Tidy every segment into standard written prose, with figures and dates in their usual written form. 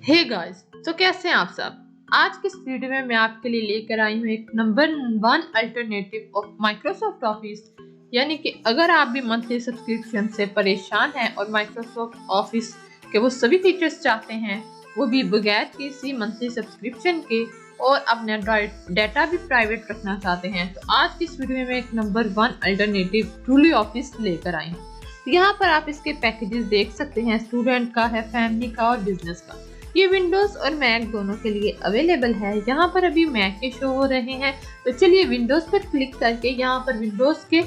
Hey guys, तो कैसे हैं आप सब। आज की इस वीडियो में मैं आपके लिए लेकर आई हूँ एक number 1 alternative of Microsoft office. यानी कि अगर आप भी मंथली सब्सक्रिप्शन से परेशान हैं और माइक्रोसॉफ्ट ऑफिस के वो सभी फीचर्स चाहते हैं, वो भी बगैर किसी मंथली सब्सक्रिप्शन के, और अपना डाटा भी प्राइवेट रखना चाहते हैं, तो आज की इस वीडियो में मैं एक नंबर 1 अल्टरनेटिव ट्रूली ऑफिस लेकर आई हूँ। यहाँ पर आप इसके पैकेजेस देख सकते हैं, स्टूडेंट का है, फैमिली का और बिजनेस का। ये विंडोज और मैक दोनों के लिए अवेलेबल है। यहाँ पर अभी मैक के शो हो रहे हैं, तो चलिए विंडोज पर क्लिक करके यहाँ पर विंडोज के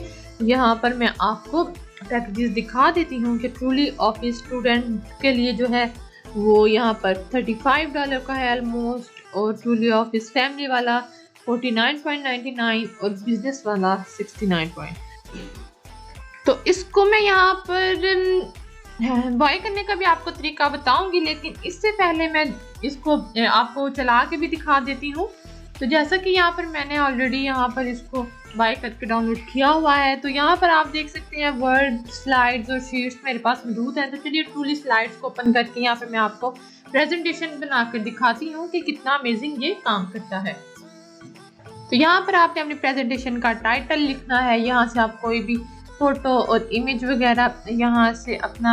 यहाँ पर मैं आपको पैकेजेस दिखा देती हूँ कि ट्रूली ऑफिस स्टूडेंट के लिए जो है वो यहाँ पर $35 का है ऑलमोस्ट, और ट्रूली ऑफिस फैमिली वाला 49.99 और बिजनेस वाला 69। तो इसको मैं यहाँ पर बाय करने का भी आपको तरीका बताऊंगी, लेकिन इससे पहले मैं इसको आपको चला के भी दिखा देती हूँ। तो जैसा कि यहाँ पर मैंने ऑलरेडी यहाँ पर इसको बाय करके डाउनलोड किया हुआ है, तो यहाँ पर आप देख सकते हैं वर्ड, स्लाइड्स और शीट्स मेरे पास मौजूद हैं। तो चलिए ट्रूली स्लाइड्स को ओपन करके यहाँ पर मैं आपको प्रेजेंटेशन बनाकर दिखाती हूँ कि कितना अमेजिंग ये काम करता है। तो यहाँ पर आपने अपनी प्रेजेंटेशन का टाइटल लिखना है, यहाँ से आप कोई भी फोटो और इमेज वगैरह यहाँ से अपना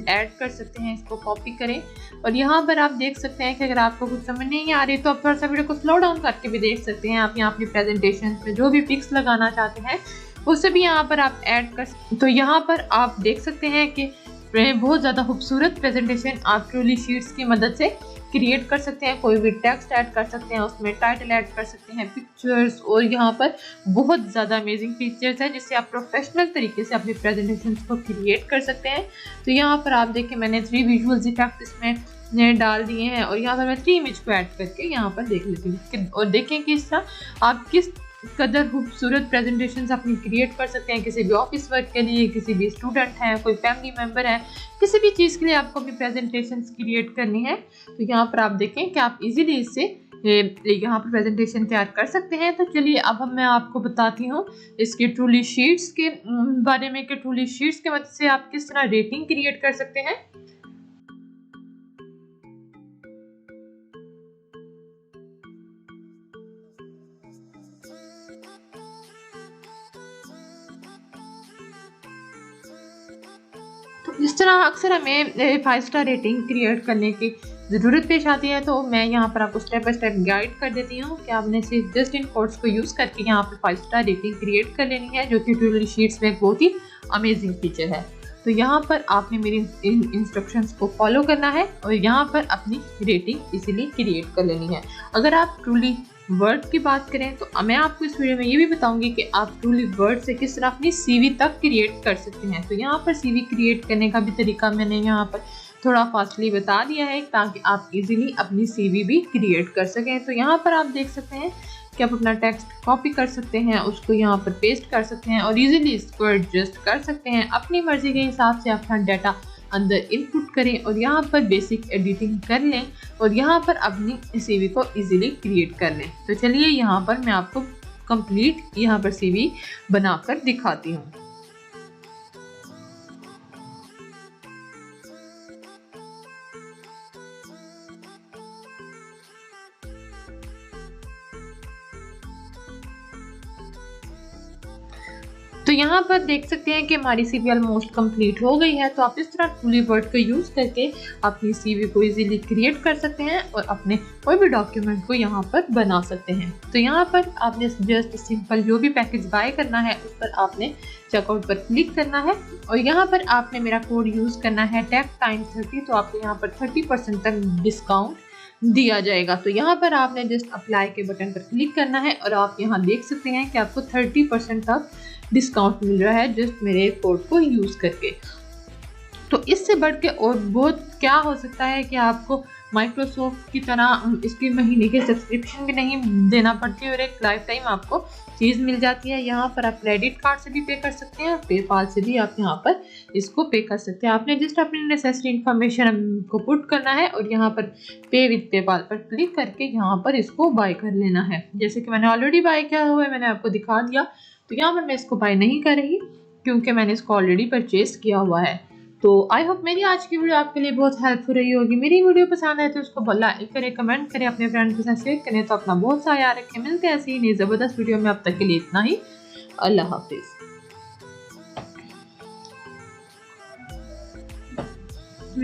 ऐड कर सकते हैं, इसको कॉपी करें। और यहाँ पर आप देख सकते हैं कि अगर आपको कुछ समझ नहीं आ रही तो आप थोड़ा सा वीडियो को स्लो डाउन करके भी देख सकते हैं। आप यहाँ अपनी प्रेजेंटेशन में जो भी पिक्स लगाना चाहते हैं उसे भी यहाँ पर आप ऐड कर सकते हैं। तो यहाँ पर आप देख सकते हैं कि बहुत ज़्यादा खूबसूरत प्रेजेंटेशन आप ट्रूली शीट्स की मदद से क्रिएट कर सकते हैं। कोई भी टेक्स्ट ऐड कर सकते हैं, उसमें टाइटल ऐड कर सकते हैं, पिक्चर्स, और यहाँ पर बहुत ज़्यादा अमेजिंग फीचर्स हैं जिससे आप प्रोफेशनल तरीके से अपनी प्रेजेंटेशन को क्रिएट कर सकते हैं। तो यहाँ पर आप देखें मैंने 3 विजुअल्स इफेक्ट इसमें डाल दिए हैं, और यहाँ पर मैं 3 इमेज को ऐड करके यहाँ पर देख लेती हूँ और देखें कि इस तरह आप किस कदर खूबसूरत प्रेजेंटेशन अपनी क्रिएट कर सकते हैं किसी भी ऑफिस वर्क के लिए, किसी भी स्टूडेंट है, कोई फैमिली मेम्बर है, किसी भी चीज़ के लिए आपको अपनी प्रेजेंटेशन क्रिएट करनी है। तो यहाँ पर आप देखें कि आप इजीली इससे यहाँ पर प्रेजेंटेशन तैयार कर सकते हैं। तो चलिए अब मैं आपको बताती हूँ इसके ट्रूली शीट्स के बारे में कि ट्रूली शीट्स के मदद से आप किस तरह रेटिंग क्रिएट कर सकते हैं। तो इस तरह अक्सर हमें 5 स्टार रेटिंग क्रिएट करने की ज़रूरत पेश आती है, तो मैं यहाँ पर आपको स्टेप बाय स्टेप गाइड कर देती हूँ कि आपने सिर्फ जस्ट इन कोड्स को यूज़ करके यहाँ पर 5 स्टार रेटिंग क्रिएट कर लेनी है, जो कि ट्रूली शीट्स में एक बहुत ही अमेजिंग फीचर है। तो यहाँ पर आपने मेरी इंस्ट्रक्शंस को फॉलो करना है और यहाँ पर अपनी रेटिंग इजीली क्रिएट कर लेनी है। अगर आप ट्रूली वर्ड की बात करें तो मैं आपको इस वीडियो में ये भी बताऊंगी कि आप ट्रूली वर्ड से किस तरह अपनी सीवी तक क्रिएट कर सकते हैं। तो यहाँ पर सीवी क्रिएट करने का भी तरीका मैंने यहाँ पर थोड़ा फास्टली बता दिया है ताकि आप इजीली अपनी सीवी भी क्रिएट कर सकें। तो यहाँ पर आप देख सकते हैं कि आप अपना टेक्स्ट कॉपी कर सकते हैं, उसको यहाँ पर पेस्ट कर सकते हैं और इजीली इसको एडजस्ट कर सकते हैं। अपनी मर्जी के हिसाब से अपना डाटा अंदर इनपुट करें और यहाँ पर बेसिक एडिटिंग कर लें और यहाँ पर अपनी सीवी को इजीली क्रिएट कर लें। तो चलिए यहाँ पर मैं आपको कंप्लीट यहाँ पर सीवी बनाकर दिखाती हूँ। तो यहाँ पर देख सकते हैं कि हमारी सीवी ऑलमोस्ट कंप्लीट हो गई है। तो आप इस तरह ट्रूली वर्ड को यूज़ करके अपनी सीवी को इजीली क्रिएट कर सकते हैं और अपने कोई भी डॉक्यूमेंट को यहाँ पर बना सकते हैं। तो यहाँ पर आपने जस्ट सिंपल जो भी पैकेज बाय करना है उस पर आपने चेकआउट पर क्लिक करना है और यहाँ पर आपने मेरा कोड यूज़ करना है TECH30। तो आपको यहाँ पर 30% तक डिस्काउंट दिया जाएगा। तो यहाँ पर आपने जस्ट अप्लाई के बटन पर क्लिक करना है और आप यहाँ देख सकते हैं कि आपको 30% तक डिस्काउंट मिल रहा है जस्ट मेरे कोड को यूज़ करके। तो इससे बढ़ के और बहुत क्या हो सकता है कि आपको माइक्रोसॉफ्ट की तरह इसकी महीने की सब्सक्रिप्शन भी नहीं देना पड़ती और एक लाइफ टाइम आपको चीज़ मिल जाती है। यहाँ पर आप क्रेडिट कार्ड से भी पे कर सकते हैं और पेपाल से भी आप यहाँ पर इसको पे कर सकते हैं। आपने जस्ट अपनी नेसेसरी इन्फॉर्मेशन को पुट करना है और यहाँ पर पे विद पेपाल पर क्लिक करके यहाँ पर इसको बाय कर लेना है। जैसे कि मैंने ऑलरेडी बाय किया हुआ है, मैंने आपको दिखा दिया। तो यहाँ पर मैं इसको बाय नहीं कर रही क्योंकि मैंने इसको ऑलरेडी परचेज किया हुआ है। तो आई होप मेरी आज की वीडियो आपके लिए बहुत हेल्पफुल रही होगी। मेरी वीडियो पसंद आए तो उसको लाइक करें, कमेंट करें, अपने फ्रेंड्स के साथ शेयर करें। तो अपना बहुत सा याद रखें। मिलते हैं ऐसी ही नई ज़बरदस्त वीडियो में। अब तक के लिए इतना ही। अल्लाह हाफिज़।